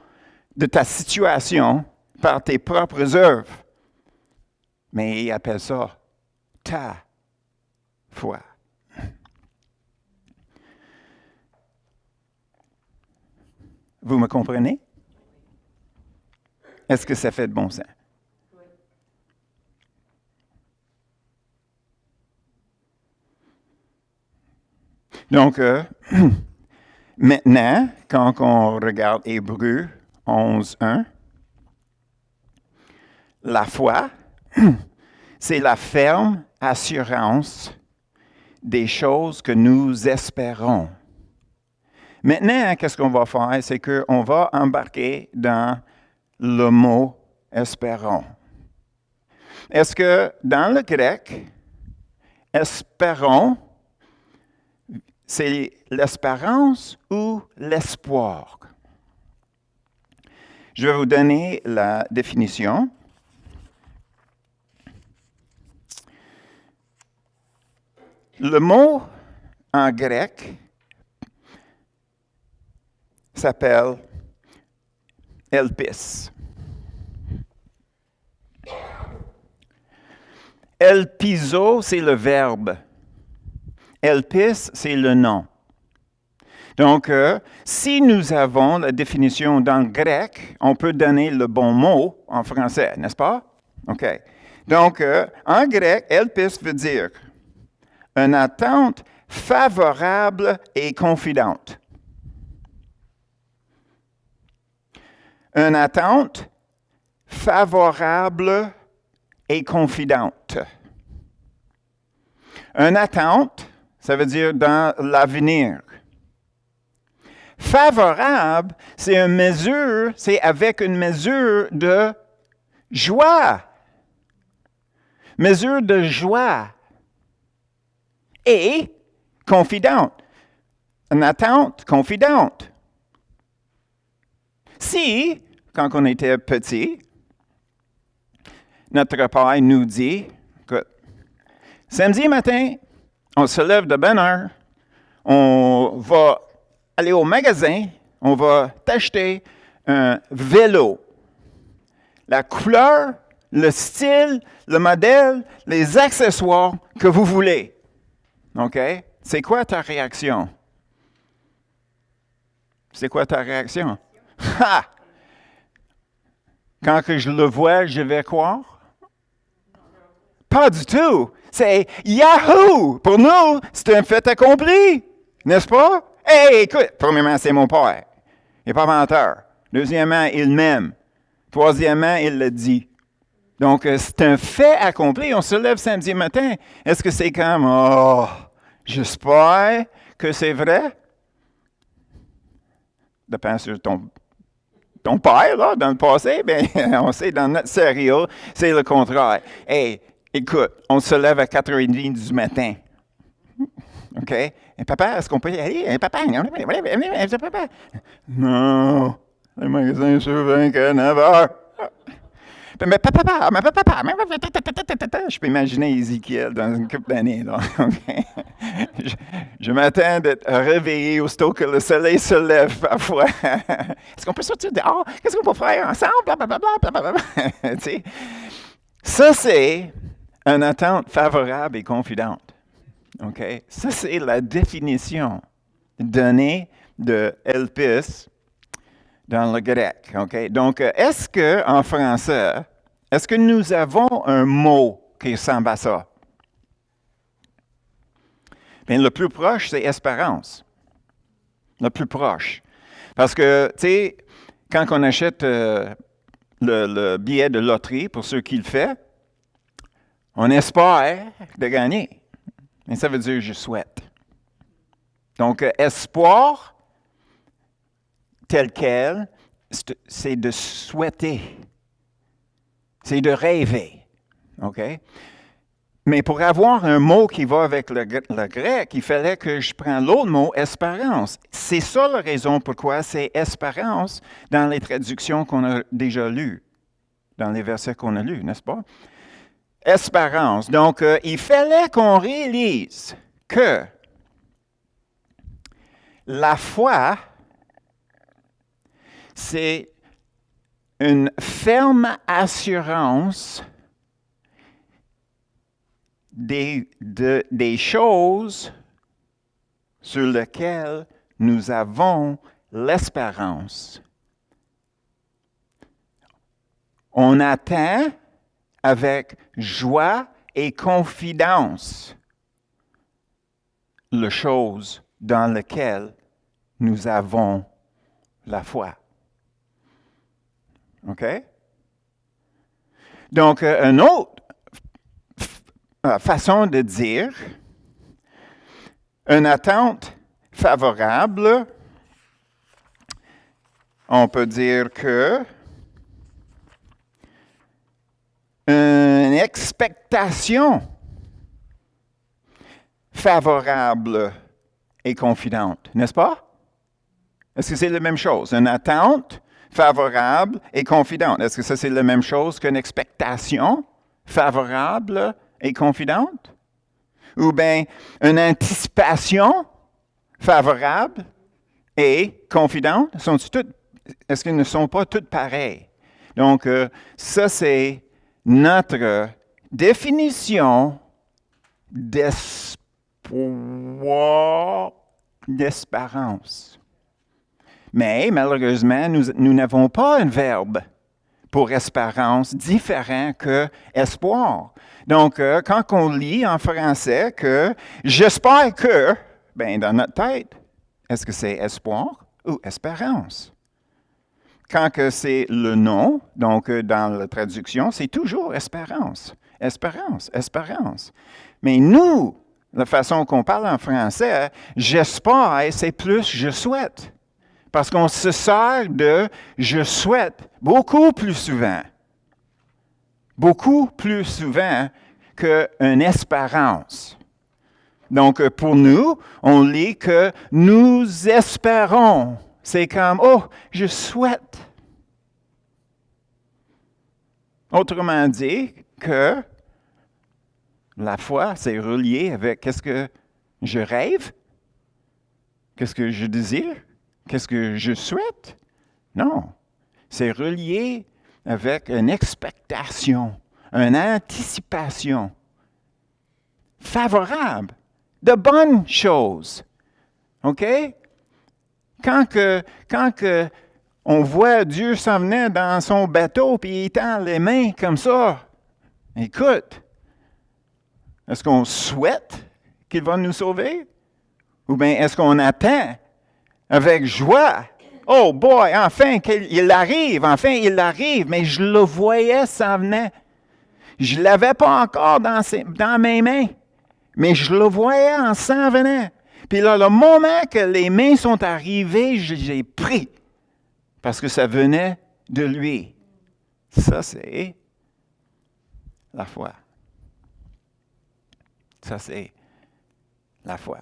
[SPEAKER 1] de ta situation par tes propres œuvres. Mais il appelle ça ta foi. Vous me comprenez? Est-ce que ça fait de bon sens? Donc, maintenant, quand on regarde Hébreux 11.1, la foi, c'est la ferme assurance des choses que nous espérons. Maintenant, qu'est-ce qu'on va faire? C'est qu'on va embarquer dans le mot « espérons ». Est-ce que dans le grec, « espérons », c'est l'espérance ou l'espoir? Je vais vous donner la définition. Le mot en grec s'appelle elpis. Elpizo, c'est le verbe. Elpis, c'est le nom. Donc, si nous avons la définition dans le grec, on peut donner le bon mot en français, n'est-ce pas? OK. Donc, en grec, elpis veut dire une attente favorable et confidente. Une attente favorable et confidente. Une attente, ça veut dire dans l'avenir. Favorable, c'est une mesure, c'est avec une mesure de joie. Mesure de joie. Et confidente. Une attente confidente. Si, quand on était petit, notre père nous dit, écoute, samedi matin, on se lève de bonne heure, on va aller au magasin, on va t'acheter un vélo. La couleur, le style, le modèle, les accessoires que vous voulez. OK? C'est quoi ta réaction? C'est quoi ta réaction? Ha! Quand que je le vois, je vais croire? Pas du tout. C'est Yahoo! Pour nous, c'est un fait accompli. N'est-ce pas? Hey, écoute, premièrement, c'est mon père. Il n'est pas menteur. Deuxièmement, il m'aime. Troisièmement, il le dit. Donc, c'est un fait accompli. On se lève samedi matin. Est-ce que c'est comme, oh, j'espère que c'est vrai? Dépend sur ton père, là, dans le passé, bien, on sait, dans notre sérieux, c'est le contraire. Hey, écoute, on se lève à 4h30 du matin. OK? Et papa, est-ce qu'on peut y aller? Et papa, papa. Non, le magasin est ouvert qu'à 9h. Mais papa, je peux imaginer Ézéchiel dans une couple d'années. Là, okay? Je m'attends d'être réveillé aussitôt que le soleil se lève parfois. Est-ce qu'on peut sortir dehors? Qu'est-ce qu'on peut faire ensemble? Blablabla. Tu sais, ça, c'est une attente favorable et confidente. Okay? Ça, c'est la définition donnée de Elpis dans le grec. Okay? Donc, est-ce qu'en français, est-ce que nous avons un mot qui ressemble à ça? Bien, le plus proche, c'est espérance. Le plus proche. Parce que, tu sais, quand on achète le billet de loterie, pour ceux qui le font, on espère de gagner. Mais ça veut dire je souhaite. Donc, espoir, tel quel, c'est de souhaiter. C'est de rêver. OK? Mais pour avoir un mot qui va avec le grec, il fallait que je prenne l'autre mot, espérance. C'est ça la raison pourquoi c'est espérance dans les traductions qu'on a déjà lues, dans les versets qu'on a lus, n'est-ce pas? Espérance. Donc, il fallait qu'on réalise que la foi, c'est une ferme assurance des choses sur lesquelles nous avons l'espérance. On attend avec joie et confidence les choses dans lesquelles nous avons la foi. OK? Donc, une autre façon de dire, une attente favorable, on peut dire que une expectation favorable et confidente, n'est-ce pas? Est-ce que c'est la même chose? Une attente favorable et confidente. Est-ce que ça, c'est la même chose qu'une expectation favorable et confidente? Ou bien une anticipation favorable et confidente? Est-ce qu'elles ne sont pas toutes pareilles? Donc, ça, c'est notre définition d'espoir, d'espérance. Mais malheureusement, nous n'avons pas un verbe pour espérance différent que espoir. Donc, quand on lit en français que j'espère que, bien, dans notre tête, est-ce que c'est espoir ou espérance? Quand que c'est le nom, donc dans la traduction, c'est toujours espérance. Espérance, espérance. Mais nous, la façon qu'on parle en français, j'espère, c'est plus je souhaite. Parce qu'on se sert de je souhaite beaucoup plus souvent. Beaucoup plus souvent qu'une espérance. Donc, pour nous, on lit que nous espérons. C'est comme, oh, je souhaite. Autrement dit, que la foi, c'est relié avec qu'est-ce que je rêve, qu'est-ce que je désire, qu'est-ce que je souhaite. Non, c'est relié avec une expectation, une anticipation favorable de bonnes choses. OK? Quand on voit Dieu s'en venir dans son bateau puis il tend les mains comme ça, écoute, est-ce qu'on souhaite qu'il va nous sauver? Ou bien est-ce qu'on attend avec joie? Oh boy, enfin il arrive, mais je le voyais s'en venir. Je ne l'avais pas encore dans mes mains, mais je le voyais en s'en venant. Puis là, le moment que les mains sont arrivées, j'ai pris, parce que ça venait de lui. Ça, c'est la foi. Ça, c'est la foi.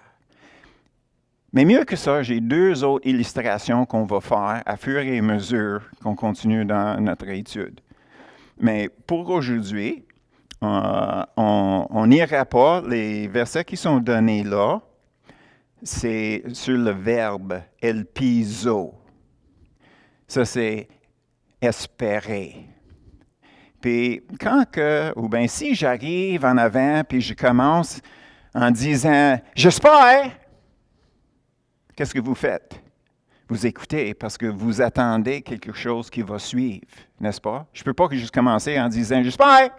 [SPEAKER 1] Mais mieux que ça, j'ai deux autres illustrations qu'on va faire à fur et à mesure qu'on continue dans notre étude. Mais pour aujourd'hui, on n'ira pas. Les versets qui sont donnés là, c'est sur le verbe elpizo. Ça, c'est espérer. Puis quand que, ou bien si j'arrive en avant, puis je commence en disant « J'espère », qu'est-ce que vous faites? Vous écoutez parce que vous attendez quelque chose qui va suivre, n'est-ce pas? Je ne peux pas juste commencer en disant « J'espère ».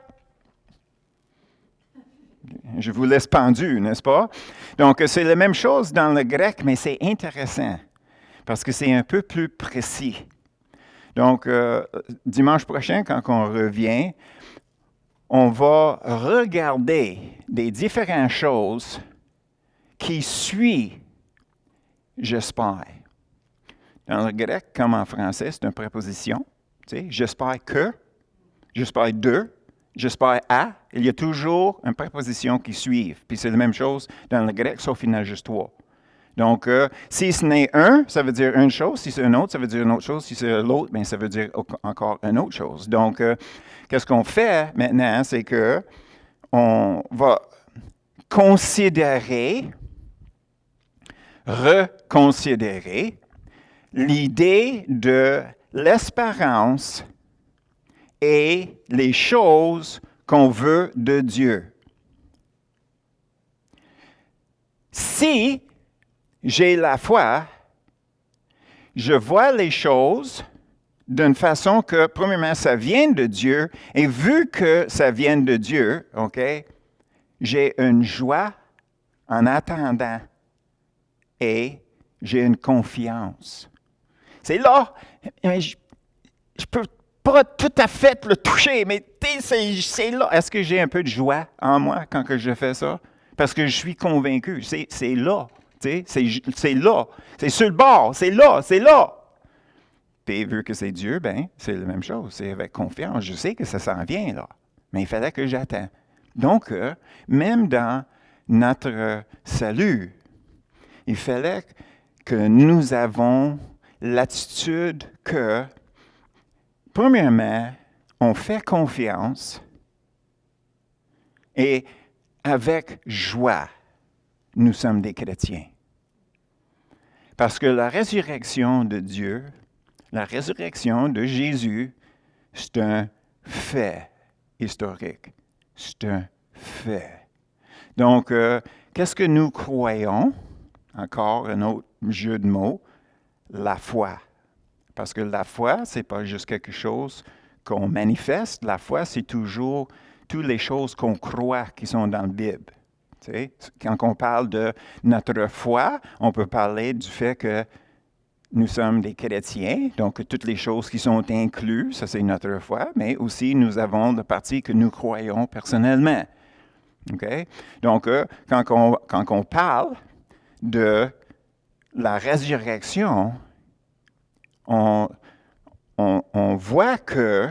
[SPEAKER 1] Je vous laisse pendu, n'est-ce pas? Donc, c'est la même chose dans le grec, mais c'est intéressant parce que c'est un peu plus précis. Donc, dimanche prochain, quand on revient, on va regarder des différentes choses qui suivent « j'espère ». Dans le grec, comme en français, c'est une préposition. Tu sais, j'espère que, j'espère de, j'espère à. Il y a toujours une préposition qui suit. Puis c'est la même chose dans le grec, sauf qu'il y en a juste 3. Donc, si ce n'est un, ça veut dire une chose. Si c'est un autre, ça veut dire une autre chose. Si c'est l'autre, bien, ça veut dire encore une autre chose. Donc, qu'est-ce qu'on fait maintenant, c'est que on va considérer, reconsidérer l'idée de l'espérance et les choses qu'on veut de Dieu. Si j'ai la foi, je vois les choses d'une façon que, premièrement, ça vient de Dieu, et vu que ça vient de Dieu, OK, j'ai une joie en attendant et j'ai une confiance. C'est là, je ne peux pas tout à fait le toucher, mais c'est là. Est-ce que j'ai un peu de joie en moi quand que je fais ça? Parce que je suis convaincu, c'est là. C'est là. C'est sur le bord. C'est là. C'est là. Puis vu que c'est Dieu, ben c'est la même chose. C'est avec confiance. Je sais que ça s'en vient là. Mais il fallait que j'attende. Donc, même dans notre salut, il fallait que nous avons l'attitude que, premièrement, on fait confiance et avec joie, nous sommes des chrétiens. Parce que la résurrection de Dieu, la résurrection de Jésus, c'est un fait historique. C'est un fait. Donc, qu'est-ce que nous croyons? Encore un autre jeu de mots. La foi. Parce que la foi, ce n'est pas juste quelque chose qu'on manifeste. La foi, c'est toujours toutes les choses qu'on croit qui sont dans la Bible. Tu sais, quand on parle de notre foi, on peut parler du fait que nous sommes des chrétiens, donc toutes les choses qui sont incluses, ça c'est notre foi, mais aussi nous avons la partie que nous croyons personnellement. Okay? Donc, quand on parle de la résurrection, on voit que,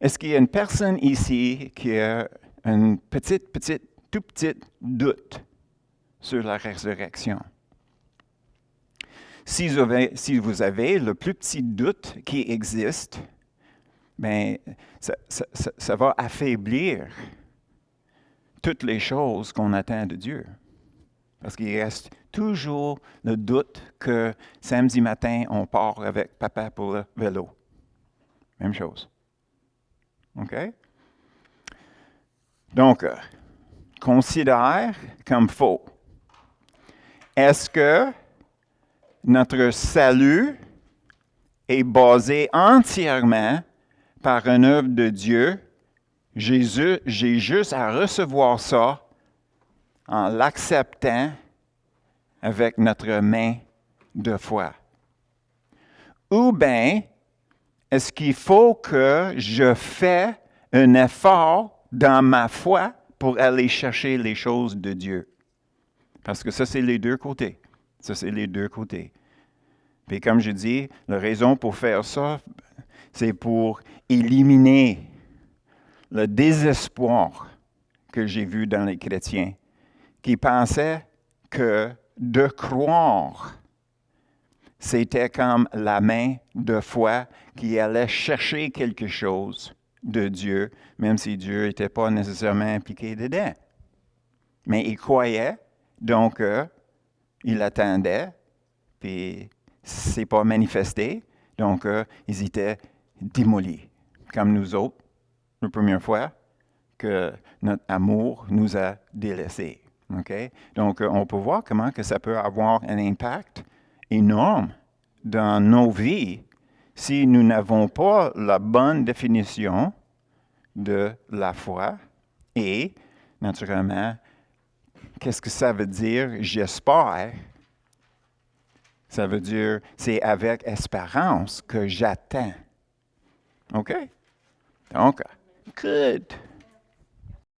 [SPEAKER 1] est-ce qu'il y a une personne ici qui a un tout petit doute sur la résurrection? Si vous avez le plus petit doute qui existe, bien, ça va affaiblir toutes les choses qu'on attend de Dieu. Parce qu'il reste toujours le doute que samedi matin, on part avec papa pour le vélo. Même chose. OK? Donc, considère comme faux. Est-ce que notre salut est basé entièrement par une œuvre de Dieu? J'ai juste à recevoir ça en l'acceptant avec notre main de foi. Ou bien, est-ce qu'il faut que je fasse un effort dans ma foi pour aller chercher les choses de Dieu? Parce que ça, c'est les deux côtés. Ça, c'est les deux côtés. Puis comme je dis, la raison pour faire ça, c'est pour éliminer le désespoir que j'ai vu dans les chrétiens, qui pensaient que de croire c'était comme la main de foi qui allait chercher quelque chose de Dieu, même si Dieu n'était pas nécessairement impliqué dedans. Mais il croyait, donc il attendait, puis c'est pas manifesté, donc ils étaient démolis, comme nous autres, la première fois que notre amour nous a délaissés. Okay? Donc, on peut voir comment que ça peut avoir un impact énorme dans nos vies si nous n'avons pas la bonne définition de la foi et, naturellement, qu'est-ce que ça veut dire, j'espère? Ça veut dire, c'est avec espérance que j'attends. OK? Donc, good.